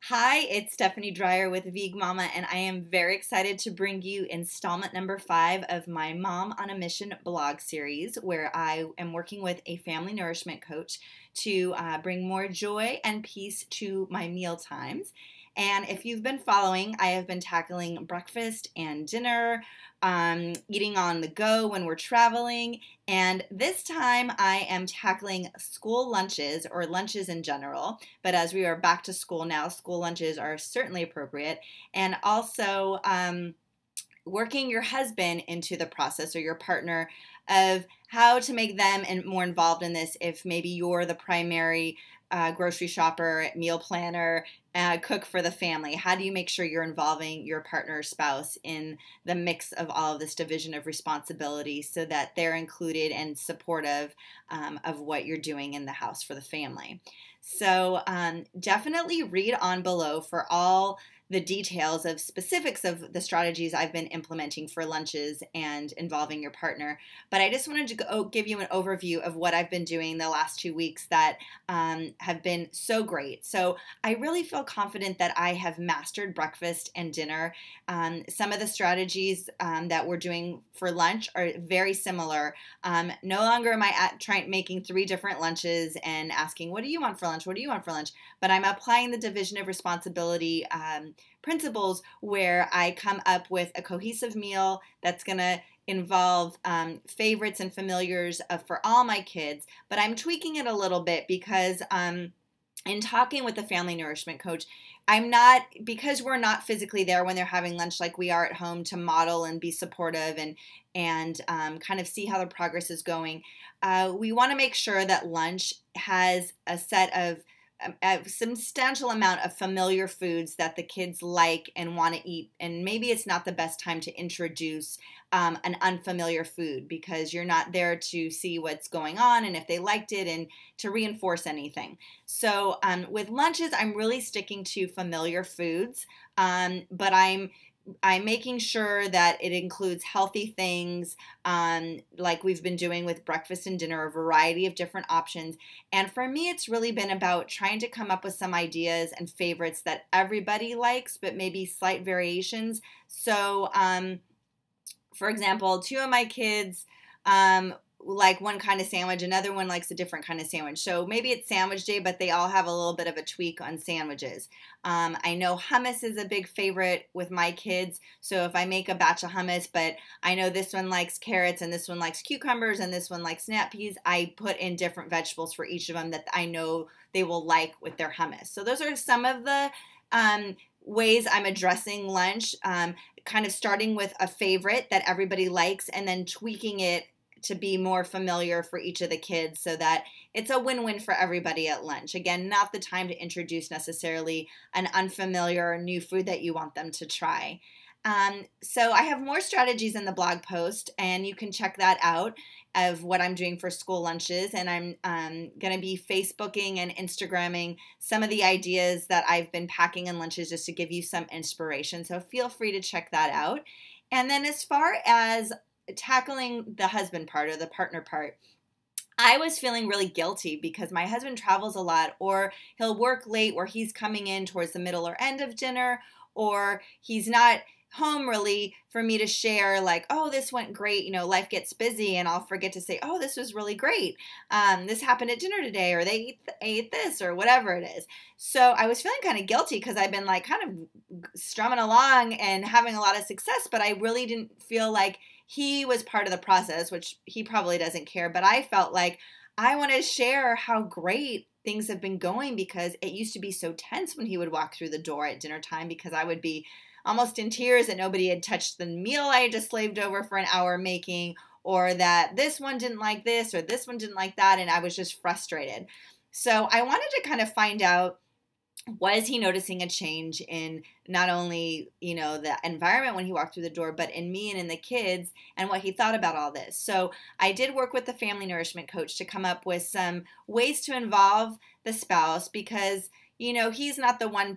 Hi, it's Stephanie Dreyer with Vegan Mama, and I am very excited to bring you installment number 5 of my Mom on a Mission blog series, where I am working with a family nourishment coach to bring more joy and peace to my meal times. And if you've been following, I have been tackling breakfast and dinner, eating on the go when we're traveling, and this time I am tackling school lunches or lunches in general. But as we are back to school now, school lunches are certainly appropriate. And also working your husband into the process or your partner of how to make them more involved in this if maybe you're the primary grocery shopper, meal planner, cook for the family. How do you make sure you're involving your partner or spouse in the mix of all of this division of responsibility so that they're included and supportive of what you're doing in the house for the family? So definitely read on below for all the details of specifics of the strategies I've been implementing for lunches and involving your partner. But I just wanted to give you an overview of what I've been doing the last 2 weeks that have been so great. So I really feel confident that I have mastered breakfast and dinner. Some of the strategies that we're doing for lunch are very similar. No longer am I making 3 different lunches and asking, what do you want for lunch? What do you want for lunch? But I'm applying the division of responsibility principles where I come up with a cohesive meal that's going to involve favorites and familiars for all my kids, but I'm tweaking it a little bit because in talking with the family nourishment coach, because we're not physically there when they're having lunch like we are at home to model and be supportive and kind of see how the progress is going. We want to make sure that lunch has a substantial amount of familiar foods that the kids like and want to eat. And maybe it's not the best time to introduce an unfamiliar food because you're not there to see what's going on and if they liked it and to reinforce anything. So with lunches, I'm really sticking to familiar foods, but I'm making sure that it includes healthy things, like we've been doing with breakfast and dinner, a variety of different options. And for me, it's really been about trying to come up with some ideas and favorites that everybody likes, but maybe slight variations. So, for example, 2 of my kids like one kind of sandwich, another one likes a different kind of sandwich. So maybe it's sandwich day, but they all have a little bit of a tweak on sandwiches. I know hummus is a big favorite with my kids. So if I make a batch of hummus, but I know this one likes carrots and this one likes cucumbers and this one likes snap peas, I put in different vegetables for each of them that I know they will like with their hummus. So those are some of the ways I'm addressing lunch, kind of starting with a favorite that everybody likes and then tweaking it to be more familiar for each of the kids so that it's a win-win for everybody at lunch. Again, not the time to introduce necessarily an unfamiliar or new food that you want them to try. So I have more strategies in the blog post, and you can check that out of what I'm doing for school lunches. And I'm going to be Facebooking and Instagramming some of the ideas that I've been packing in lunches just to give you some inspiration. So feel free to check that out. And then as far as tackling the husband part or the partner part, I was feeling really guilty because my husband travels a lot, or he'll work late where he's coming in towards the middle or end of dinner, or he's not home really for me to share like, oh, this went great. You know, life gets busy and I'll forget to say, oh, this was really great. This happened at dinner today, or they ate this, or whatever it is. So I was feeling kind of guilty because I've been like kind of strumming along and having a lot of success, but I really didn't feel like he was part of the process, which he probably doesn't care, but I felt like I want to share how great things have been going because it used to be so tense when he would walk through the door at dinner time because I would be almost in tears that nobody had touched the meal I had just slaved over for an hour making, or that this one didn't like this or this one didn't like that, and I was just frustrated. So I wanted to kind of find out, was he noticing a change in not only, the environment when he walked through the door, but in me and in the kids and what he thought about all this. So I did work with the family nourishment coach to come up with some ways to involve the spouse because, he's not the one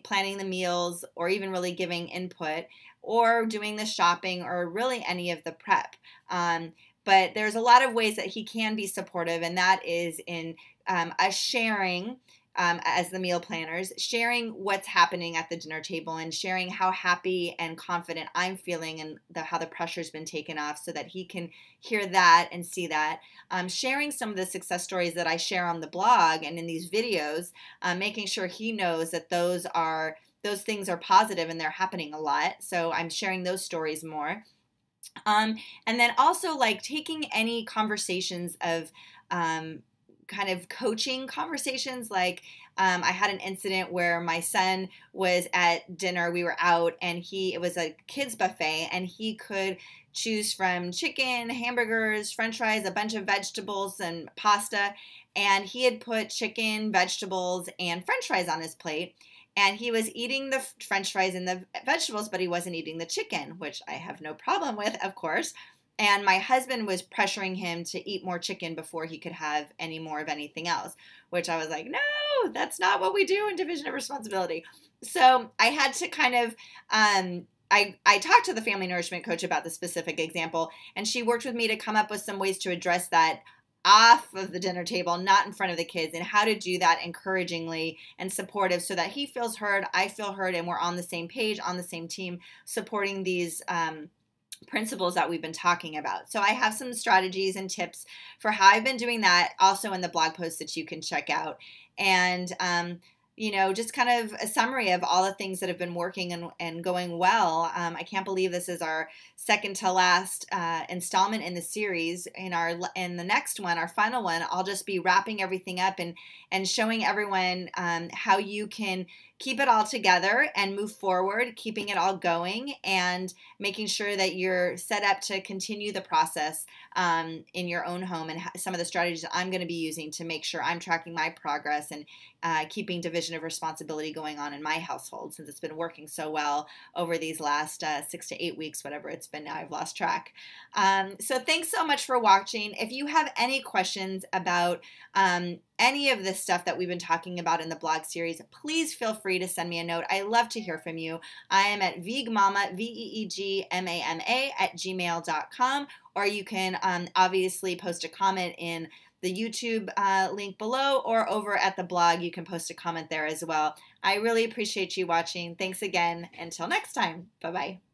planning the meals or even really giving input or doing the shopping or really any of the prep. But there's a lot of ways that he can be supportive, and that is in us sharing as the meal planners, sharing what's happening at the dinner table and sharing how happy and confident I'm feeling and how the pressure's been taken off so that he can hear that and see that. Sharing some of the success stories that I share on the blog and in these videos, making sure he knows that those things are positive and they're happening a lot. So I'm sharing those stories more. And then also like taking any conversations of kind of coaching conversations. Like I had an incident where my son was at dinner, we were out, and it was a kids buffet, and he could choose from chicken, hamburgers, french fries, a bunch of vegetables and pasta. And he had put chicken, vegetables, and french fries on his plate. And he was eating the french fries and the vegetables, but he wasn't eating the chicken, which I have no problem with, of course. And my husband was pressuring him to eat more chicken before he could have any more of anything else, which I was like, no, that's not what we do in division of responsibility. So I had to kind of, I talked to the family nourishment coach about the specific example, and she worked with me to come up with some ways to address that off of the dinner table, not in front of the kids, and how to do that encouragingly and supportive so that he feels heard, I feel heard, and we're on the same page, on the same team, supporting these principles that we've been talking about. So I have some strategies and tips for how I've been doing that also in the blog post that you can check out. And just kind of a summary of all the things that have been working and going well. I can't believe this is our second to last installment in the series. In the next one, our final one, I'll just be wrapping everything up and showing everyone how you can keep it all together and move forward, keeping it all going and making sure that you're set up to continue the process in your own home, and some of the strategies I'm going to be using to make sure I'm tracking my progress and keeping division of responsibility going on in my household, since it's been working so well over these last 6 to 8 weeks, whatever it's been now, I've lost track. So thanks so much for watching. If you have any questions about any of this stuff that we've been talking about in the blog series, please feel free to send me a note. I love to hear from you. I am at veegmama, VEEGMAMA @gmail.com, or you can obviously post a comment in the YouTube link below, or over at the blog, you can post a comment there as well. I really appreciate you watching. Thanks again. Until next time. Bye-bye.